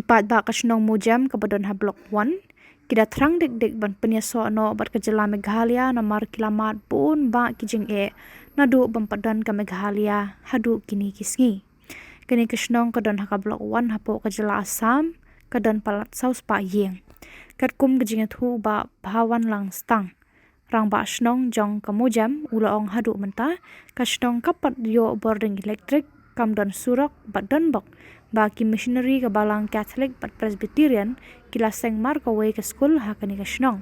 Kipat ba ka Shnong Mowjem ka badon ha Block 1. Kida Thrang Dikdik ban penyaso no bat Khuborjylla Meghalaya namar kilamat pun ba kijing nadu ban padan ka Meghalaya hadu kini kisngi. Kini ka Shnong kadon ha ka Block 1 Hapoh Khuborjylla Assam kadon palat saus pa yeng. Kat kum kijing thu ba bhawan lang stang. Rang ba Shnong jong ka Mowjem ulaong hadu menta ka Shnong kapat yo boarding electric kam don surok bat don bok ba ki missionary ka balang Catholic bat Presbyterian kila seng mar ka way ka school ha kani ka Shnong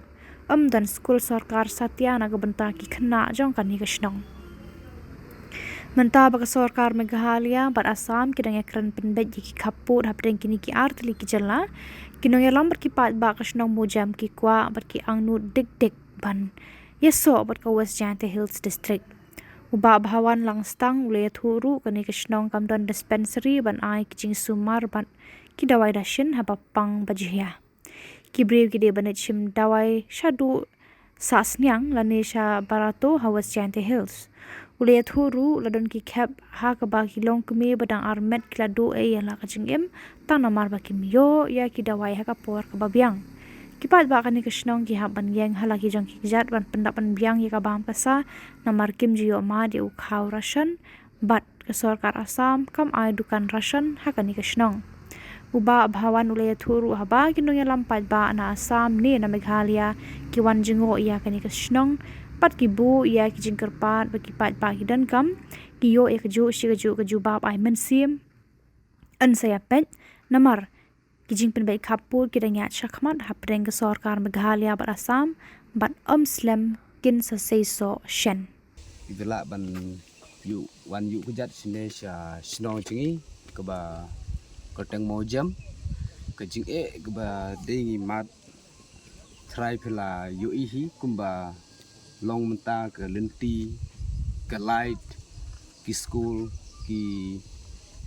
dan school sarkar satya na ka benta ki khna jong kani ka Shnong menta ba ka sarkar Meghalaya bat Assam kidang ekran penbet ki Khubor hapdeng kini ki artli ki jalla kinong yalam bat ki pat ba ka Shnong Mowjem ki kwa bat ki angnu Dikdik ban yeso bat ka West Jante Hills district uba bhawan lang stang ule thuru kani ka Shnong kam don dispensary ban ai kijing sumar ban ki dawai dashin haba pang bajia ki brev ki de banit chim dawai shadu sasnyang lani sha barato West Jante Hills ule thuru ladon ki khap ha ka ba ki long kme badang armet kila do e la ka jingem tana mar ba kim yo ya ki dawai ha ka por ka babyang kipat ba kani ka Shnong ki haban yeng halaki jong ki jat ban pendapan biang ya ka bam kasa namar kim jiyo ma di ukhaw rashan bat ka sarkar Assam kam ai dukan rashan ha kani ka Shnong uba bhawan ule thuru haba kinong yalam pat ba na Assam ni na Meghalaya ki wan jingo ya kani ka Shnong pat ki bu ya ki jingkar pat ba ki pat ba ki dan kam ki yo e ka ju shi ka ju bab ai men sim an saya pet namar kijing penbai Khubor kidanya chakmat hapdeng ka sarkar Meghalaya bat Assam bat slem kin sa seiso shen ibela ban yu wan yu kujat sine sha Shnong chingi ka ba koteng Mowjem ka jing ka ba dengi mat try phela yu hi kumba long menta ka lenti ka light ki school ki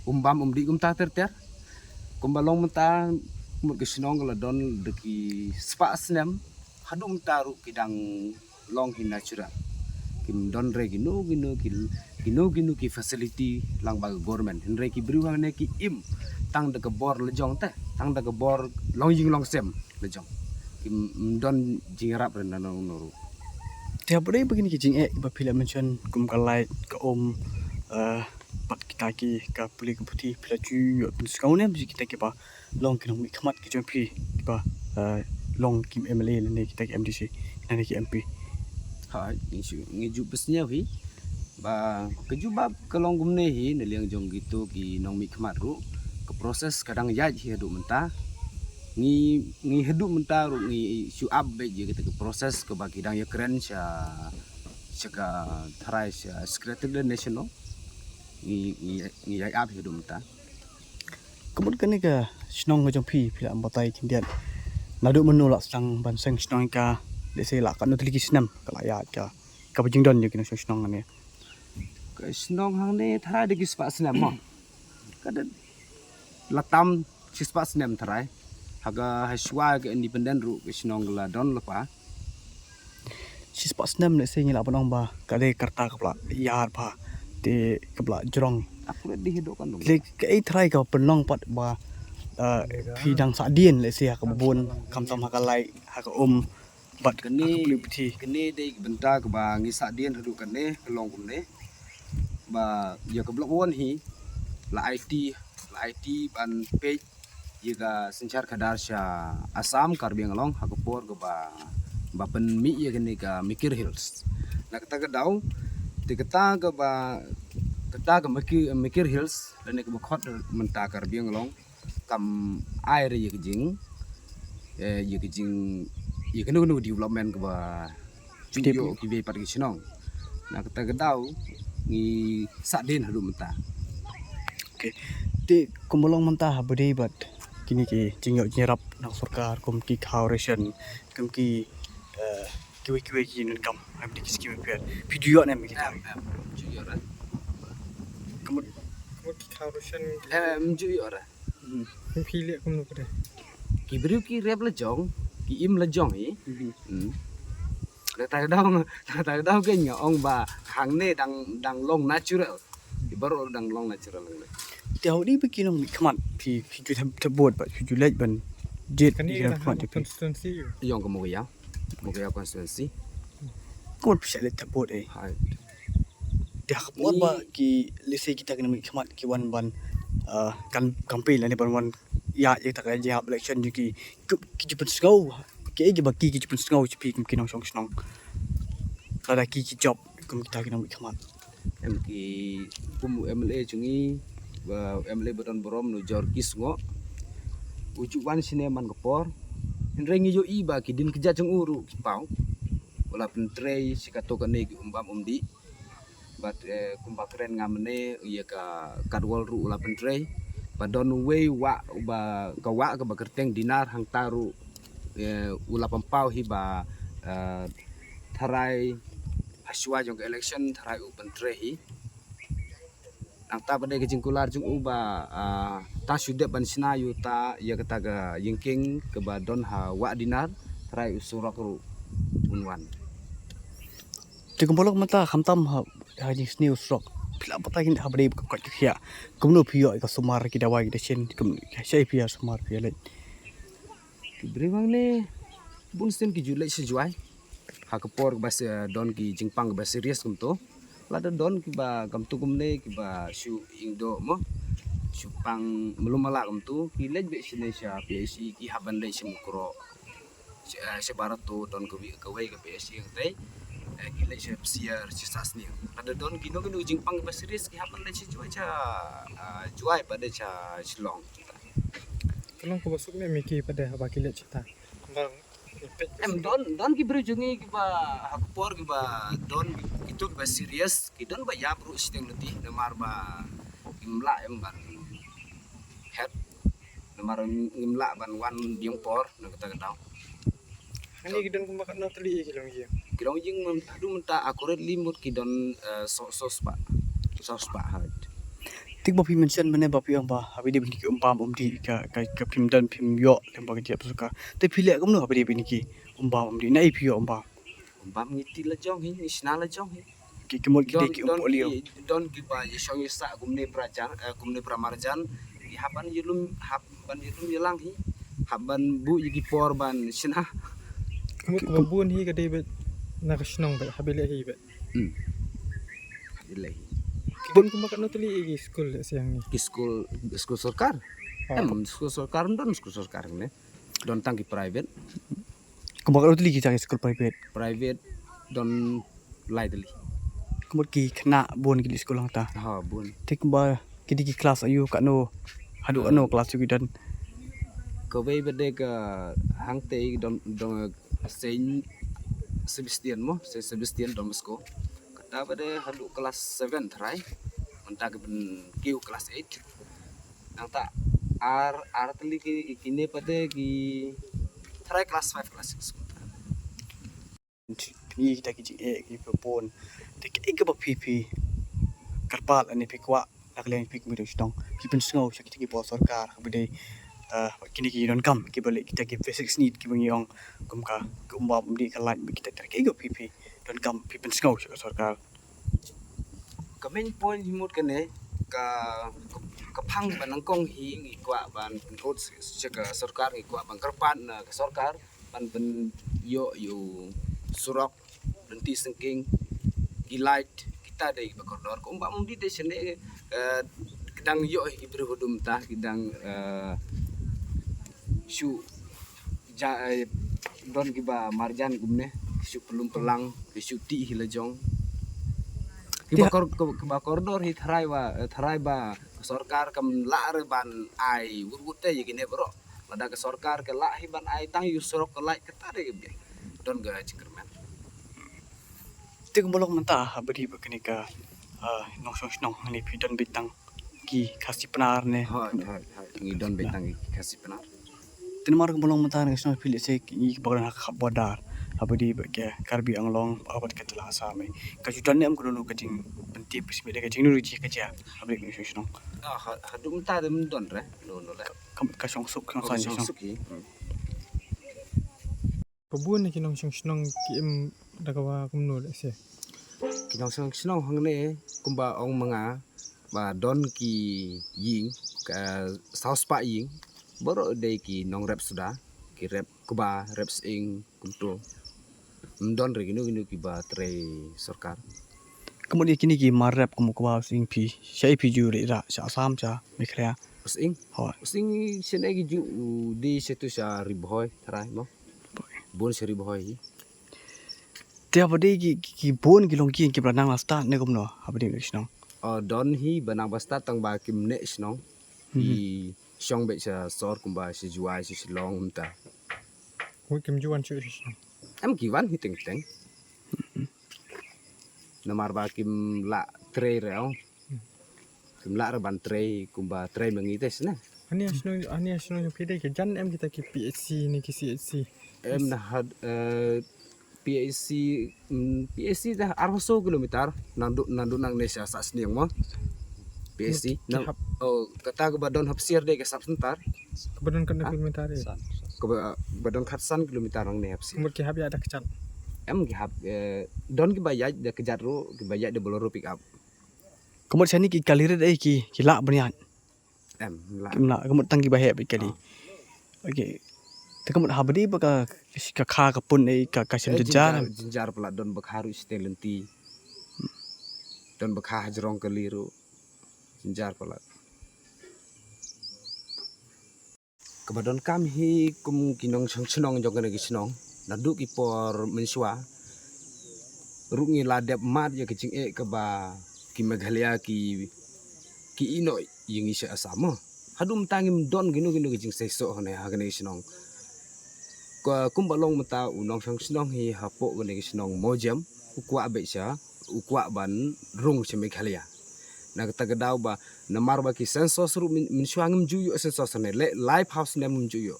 umbam umdi umta ter kumba long menta mut ke Shnong la don de ki spa snem hadum taru kidang long hi natural kim don re ginu ki facility lang ba government hin re ki briwa ne ki im tang de ka bor le jong te tang de ka bor long ying long sem le jong kim don jingrap re na no tiap hari begini kijing ba pila mention kum kalai ka pat kita ki ka puli ka putih pila ju sekarang ni mesti kita ki ba long kinong mi khamat ki jom pi ba long kim MLA ni kita ki MDC ni ki MP ha ni ju pesnya hi ba kejuba kelong gumne hi ne liang jong gitu ki nong mi khamat ru ke proses kadang yaj hi hadu menta ni hadu menta ru ni su up be je kita ke proses ke bagi dang ya keren sha ka tharai sha secretary national ni yaj up hadu menta kemudian kan ka Shnong jong pi pila ambatai kindian nadu menolak sang ban sang Shnong ka de se la kan utli kisnam kala ya ka bajing don je kino Shnong ne ka Shnong hang ne thara de ki spa snam mo kada latam si spa snam tharai haga haswa ke independent ru ke Shnong la don lapa si spa snam ne se ngila banong ba ka de karta kapla yar ba de kapla jrong aku di hidup kan dong le ke try ka penong pat ba phi dang sa dien le se ka bon kam sam ha ka lai ha ka bat kene puli pthi kene de benta ke ba ngi sa dien hadu kan ne long kun ne ba ya ke blok won hi la IT ban page ye ka senchar kadar sha Assam karbeng long ha ko por ke ba pen mi ye kene ka mikir hills na kata ke dau te kata ke ba kata ke mikir hills dan ne ke khot menta karbeng long kam air ye kijing ye kenu development ke ba video ki be par ki Shnong na kata ke dau ni sa din hadu menta okay te kumolong mentah bade bat kini ki jingyo nyerap nang sarkar kum ki khauration kum ki kiwe ki nun kam am dik skill pe video ne mi kita ju ra kum ki khauration ju ra phile kum no kade ki bru ki rep la jong ki im la jong hi ta dau ke nya ong ba hang ne dang long natural di baru dang long natural Tiao ni begini nong khmat pi ju tabot ba ju lej ban jet Kan ni ni kita khmat hak constituency. Yang ke Mowjem constituency. Kau bisa lej tabot eh. Hai. Dia khapot ba ki lese kita kena khmat ki wan ban kan campaign lah ni ban wan ya kita kaya jawab election ju ki ju pen skau ki ba ki ju pen skau pi ki nong Shnong. Kada ki job kita kena khmat. Em ki MLA chungi MLA Badan Borom no jor kisngo ucu wan sineman Khubor rengi yo iba ki din keja chung uru ki pau wala pentrei sikato kane ki umbam umdi bat kumba keren ngamne iya ka kadwal ru wala pentrei badon we wa ba ka wa ka bakerteng dinar hang taru wala pampau hiba tharai haswa jong election tharai u pentrei hi ang ta pada kejingkular jung uba ta sudah ban sinayu ta ya kata ga yingking ke badon ha wa dinar trai usurak ru unwan Jika bolak mata khamtam ha haji news rock pila pata kin ha bade ko khia kumno pio ka sumar ki dawai ki chen kum sai pia sumar pia le brewang ne bun sen ki julai sejuai ha Khubor bas don ki jingpang bas serius kum to lada don ki ba kam tu kum ne ki ba shu ingdo mo shu pang belum malak kum tu ki lej be sinesha PSC ki haban le simukro se barat tu don ko wei ke PSC yang tai ki lej se siar si sasni lada don ki no jingpang bas serius ki haban le juai cha juai pada cha Shillong Kalau kau masuk ni miki pada baki lihat cerita. Bang, don ki berjungi ki ba Khubor ki ba don itu ki ba serius ki don ba ya bro siteng letih nemar ba imla ban head nemar imla ban wan diong por na kata kata ini kita kau makan nak teli kita lagi. kidong jing adu menta akurat limut ki don sos ba ha tik ba pi mention mane ba pi ang ba habi de bini ki umpam umdi ka pim dan pim yo lembag dia suka te pile kam no habi de bini ki umpam umdi nai pi yo umpam bam ngiti la jong hi isna la jong hi ki kemol ki de ki umpo liyo don ki ba yesong yesa gumne prajan gumne pramarjan ki haban yulum yelang hi haban bu yigi por ban sina Kamu bun hi kadai bet nak Shnong bet habis lagi bet. Ilai Bun kau makan nak teli lagi school siang ni. ki school sarkar school sarkar ne don tang ki private kemol utli ki cari school private don lai deli kemol ki kena bon ki school lang ta ha bun tik ba ki di ki kelas ayu ka no hadu ano kelas yu dan ko wei bede ka hang te don sein Sebastian donbosco kata bede hadu kelas 7 try mentah ke ben kiu kelas 8 nang tak ar teli ki kini pada ki try kelas 5 kelas 6 ni kita ki ki propon tik ke ba pp karpal ani pikwa naklen pik mi dong ki pen sngo sakit ki bo sarkar habide kini ki don kam ki balik kita ki basic need ki bang kum ka umbam di kalat kita ter ki go pp don kam pi pen sngo sarkar ka main point himut kene ka phang ban kong hi ngi kwa ban rot ka sarkar ngi kwa ban karpan ka sarkar ban ben yo surok berhenti sengking gilait kita dari bakordor ko mbak di sene kedang yo ibru hudum tah kedang shu don kiba marjan gumne shu pelum pelang shu ti hilajong kiba kordor hi tharai ba sarkar kam lar ban ai wurute yigine bro lada ke sarkar ke la hi ban ai tang yu surok ke lai kata de don ga cikerman tik bolok menta habdi bakni ka nong ni pi don bitang ki khasi penar ne ha ngi don betang kasih penar tin mar bolong menta ne sno pili se ki bagran hak bodar habdi bakya karbi anglong abat ka tela Assam ka judan ne am ko no ka jing benti pismi de ka jing nu ji ka ja habdi ni sno hadum ta dem don re no la kam ka song suk kan san song suki Kebun ni kinong Shnong kim dakawa kumno le se. kinong Shnong hangne kumba ong mga ba don ki ying south pa ying boro de ki nong rep sudah ki rep kuba rep ing kumto don re ginu ki ba tre sarkar Kemudian kini ki marap kamu kau sing pi saya pi juri ra sa Assam sa Meghalaya. ing Hoi. sene gi ju di situ sa riboy trai mo bon sa riboy Tiap hari ki bon ki long ki beranang lasta ne kamu no apa dia Shnong. don hi banang basta tang ba kim ne snong i shong be sa sor kumba si juai si Shillong umta Hui kim juan chu am ki wan hi teng teng namar ba kim la tre reo kim la ban tre kumba tre mengi tes na Ani Shnong yung pide ke jan em kita ki PHC ni ki CHC. em na had PSC dah 400 kilometer nandu nang Nesya sa sniang mo PSC na kata ko badon hapsir de ka sabsentar Kebetulan kena kilometer e. ko badon khatsan kilometer nang ne hapsir Kumur ki hab ya ada kecat. em ki hab don ki bayaj de kejar ro ki bayaj de boloro pick up Kemudian sini ki kaliret ki la berniat. em la Kemudian tangki bahaya kali. Okey. Kemudian habdi baka ka pun ka sim jejar. jinjar pula don bakharu stelenti don bakha hajrong keliru jinjar pula kabadon kam hi kum kinong Shnong jong kana Shnong nadu ki por mensua rungi ladep mat ya kicing ke ba ki Meghalaya ki ino yingi se Assam hadum tangim don ginu kicing seso hone ha kana Shnong kum balong mata unong Shnong hi Hapoh kana Shnong Mowjem ukwa be sha ukwa ban rung se Meghalaya na kata gedau ba namar ba ki sensos ru mensua ngem juyo sensos ne live house ne mum juyo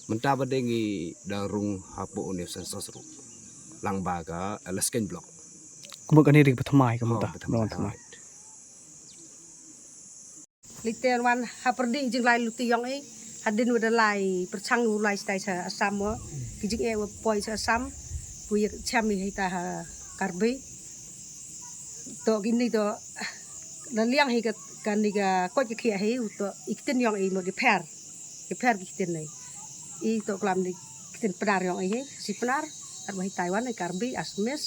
menta ba dengi darung Hapoh ne sensos ru lang ba ka alasken block Kemudian ini pertama kamu tak. Liter wan haperdi jing lai luti yang hadin wada lai perchang nu lai stai sa Assam mo kijing poi sa Assam puya chami hita ha karbi to gini to la liang hi kan ni ga ko ki khia hi to ikten yang mo di per ikten nei I to klam di ikten penar yang si penar at mai Taiwan ai karbi asmes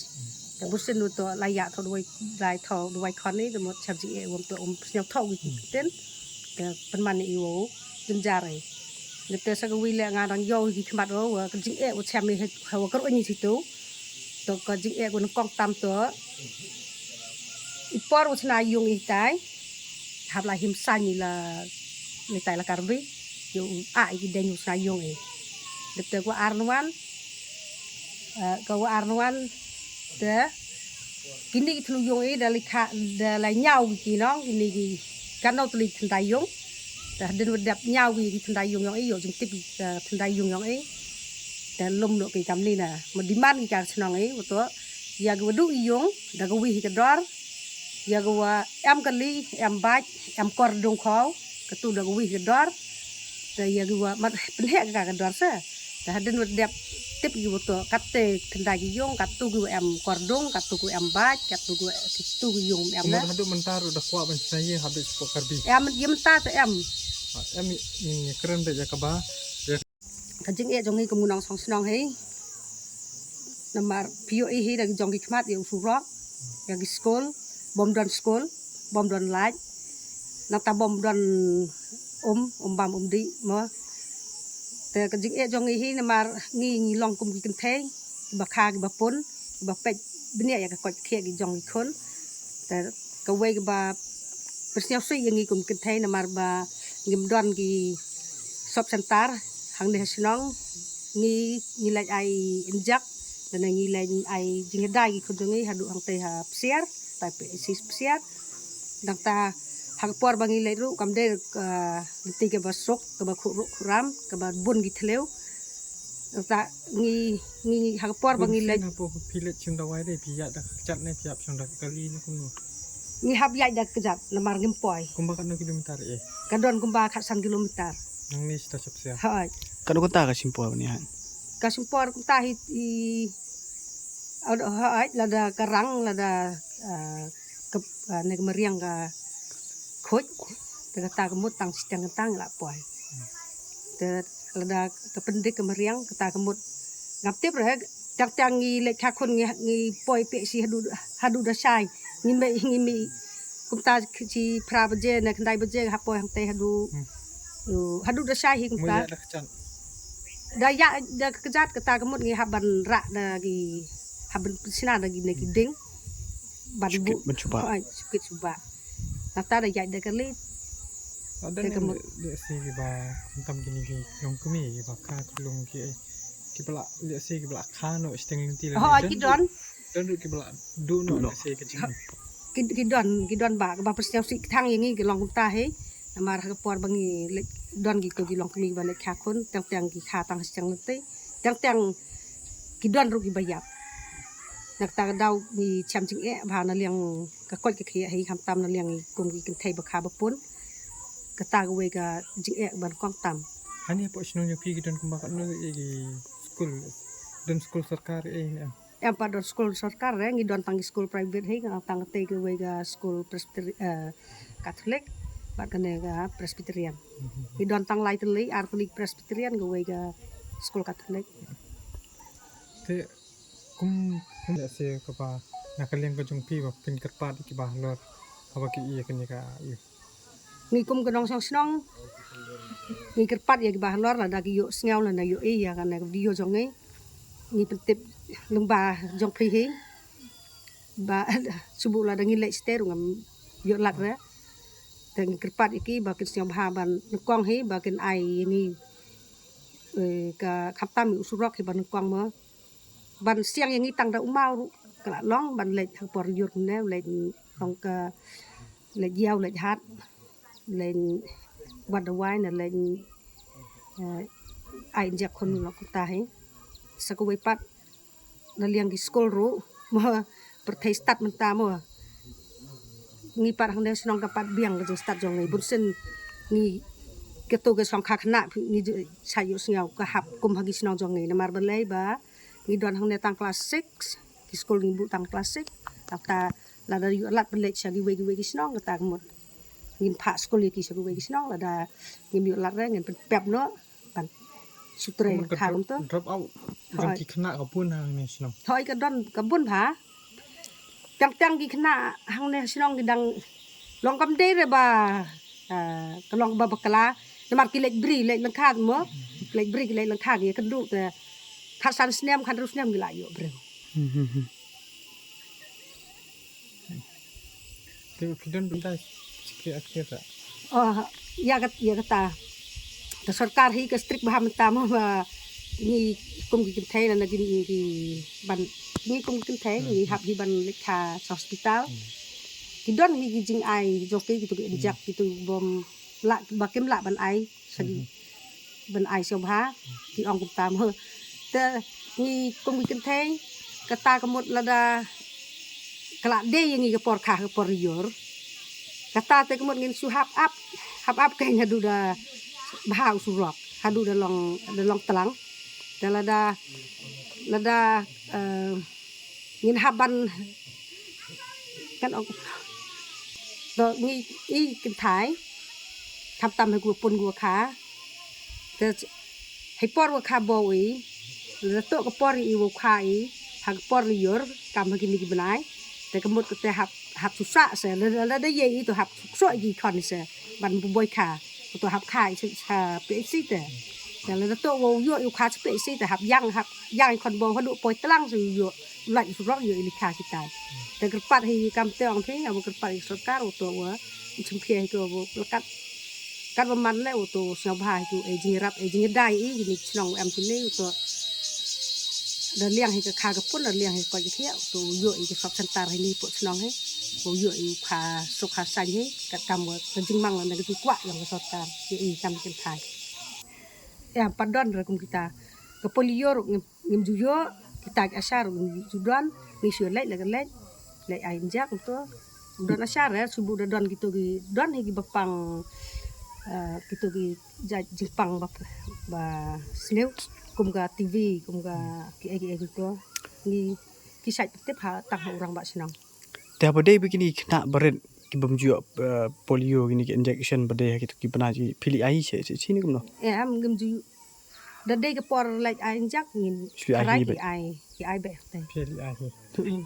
แต่บุษนุตัวลายะทอด้วยลายทอด้วยคอนนี้แต่หมดชาวจีวงตัวเสียงท่อวิเต้นแต่เป็นมันอีโวจนจาเลยแต่สักวิเลงานรังโยที่ขมัดว่าก็จีว่าแชมป์ให้เขาก็อันนี้สิตัวก็จีคนกองตามตัวอีปอร์วัฒนายงอีใจทำลายหิมสันนี่ละในแต่ละการบิอยู่อีเดนวัฒนายงแต่ว่าอาร์นวันก็ว่าอาร์นวันแต่กินนี่ทะลุยงdari dari nyau gitu nong ini kan nau teli tendai yong dah den wedap nyau di tendai yong yang yo jeng tip tendai yong yang dan lom lo ke kam ni na madiman ki kar Shnong betul ya go du yong da go wi ke dor ya go em kali em baj em kor dong kau ketu da go wi ke dor da ya go mat penhek ka ke dor sa dah den wedap tip gitu betul kate tendai yong katu gu em kordong katu gu em baj katu gu kitu gu yong em Kumur hadu mentar udah kuat ben saya habis spok karbi. em mentar tu em Ini keren be jakaba. kajing jong hi kemunang song Shnong hi namar pio hi dari jong ki khmat yang surok yang school bom don light nata bom don bam di moแต่ก็จิงจงอีนมางีลองกุมกินเทงบะคากิบะปนบะเป็ดเนี่ยอยากกดเคียกิจงอีคนแต่ก็เวกบะเป็นเสียวซี่ยังงีกุมกินเทงนมาบะงิมดอนกีซอบซันตาร์หังเดชน้องงีไลไออินจักdanงีไลไอจิงได้กีคนจงอีหาดูหังเตหาเสียร์แต่เป็นซีเสียร์ดังตาhak por bangi leru kamde ti ke basok ke ba khuram ke ba bun gi thleu ta ngi hak por bangi le Hapoh pilet chung dawai de pia da kecat ne piap chung da kali ni kuno. ngi hab yai da kejat lamar ngim poi Kumba kan kilometer e. kadon kumba khasan kilometer Nang ni sta chap sia. hai Kalau kata ka simpul ni han. ka simpor kumta hi hai lada karang lada ke ne meriang ka khoj te kata kemut tang sidang kentang la poi te lada kependik kemeriang kata kemut ngaptip re tang ngi le kha khun ngi poi pe si hadu da sai ngi mi kum ta chi pra baje na kandai baje Hapoh hang te hadu da sai hi kum ta da ya da kejat kata kemut ngi haban ra da gi haban sina da gi ne gi ding ban bu sukit suba nata da ya da kali ada ni lihat si kita tam gini ki long kami kita kah long ki bela lihat si kita bela kah no setengah nanti oh kidon dan kita bela do no si kecil kidon ba persiap si thang yang ni long ta he amar ka por bangi don gitu gi long kami balik kha khun tang ki kha tang setengah nanti tang kidon ru gi bayap nak ta dau mi cham ching ba na liang ka kot ka khia he kham tam na liang kum gi kin thai ba kha ba pun kata gue ka jing ban kong tam hani apa Shnong yang pergi dan kumbak no di school sarkar ni yang pada school sarkar ngi don tang school private he tang te gue ka school Catholic ba kene ka Presbyterian ngi don tang lai teli Catholic Presbyterian gue ka school Catholic te kum se ka pa nakalian ka jong pi ba pin kerpat ki ba lor apa ki iya kene ka ngi kum ka dong Shnong ngi kerpat ya ki ba lor la da ki yo sngaw la na yo ya kan na video jong ngi pentip lumba jong pri he ba subu la da ngi le steru ngam yo lat ra te ngi kerpat iki ba kin sngaw ba ban kong he ba kin ai ngi ka khaptam usurok he ban kong ma ban siang yang ngi tang da umau kala long ban le por yor ne le long ka le yaw le hat lên bắt đầu quay là lên ai chắc con nó cũng ta hết sao cô ấy bắt là liền cái school ru mà perthai start mình ta mà nghi bắt hàng đêm Shnong cái bắt biang cái start trong ngày bún sen nghi cái tôi cái song khạc nạ nghi sai yếu nhau cái hạp cùng hàng cái Shnong trong ngày mà bên lấy ba nghi đoàn hàng đêm tăng class 6 cái school nghi bu tăng class 6 ta là dari lát bên lấy sao cái Shnong cái ta một ngin pak sekolah ki sagu bagi Shnong la da ngim yo lat re ngin pep no ban sutre kha lum to drop out jong ki khna ka pun hang ni Shnong thoi ka don ka bun bha tang ki khna hang ne Shnong ki dang long kam de re ba ka long ba bakala namar ki lek bri lek lang kha mo lek bri ki lek lang kha ki ka du te kha san snem khan ru snem ki la yo bre te kidan benda akhir oh ya kata the sarkar hi ka strict baham tama ba ni kum ki thai na ki ban ni kum ki thai ni hab hi ban lekha hospital ki don hi ki jing ai jo ki tu jak ki tu bom la ba kem la ban ai sagi ban ai so bha ki ong kum tam ho te ni kum ki thai kata kamut lada kala de yang ki por kha por yor kata te kemut ngin su hap up kayaknya duda bahau surok hadu da long telang da lada ngin haban kan ok do ngi I kin thai thap tam he gu pun gu kha te he por gu kha bo I la to ko por I gu kha I ha por yor kam ki ni banai te kemut ko te hap susah se la da ye itu hap so gi kon se ban boy kha to hap khai se pe si te la to wo yo yu kha pe si te hap yang kon bo hadu poi tlang su yo lai su ro yo ili kha kita te kerpat hi kam te ong phe abu kerpat sarkar to wa chim phe ko bo lekat kan man le to sna bhai ku e jing rap e jing dai I ni Shnong am sini to da liang hi ka kha ka pun da liang hi ko ji khia to yo I ka sok santar hi ni po Shnong he bo yo I kha sok kha san he ka kam ka jing mang na ka kwa yang ka sarkar I kam kin thai ya padon ra kum kita ka polio ngim juyo kita asar judan ni sure lai la lai ai jak to don asar ya subu da don gitu gi don hi gi bapang gitu gi jipang ba slew kum ga TV kum ga ki gitu ni kisah tip ha tang orang ba Shnong te apa dei begini kena beret ki bamju polio gini ki injection bade ki ki bana ji pilih ai sini kumno am ngam ju dadai ke por like ai jak ngin Sli ai karai hi ki ai be te เพลีย tu in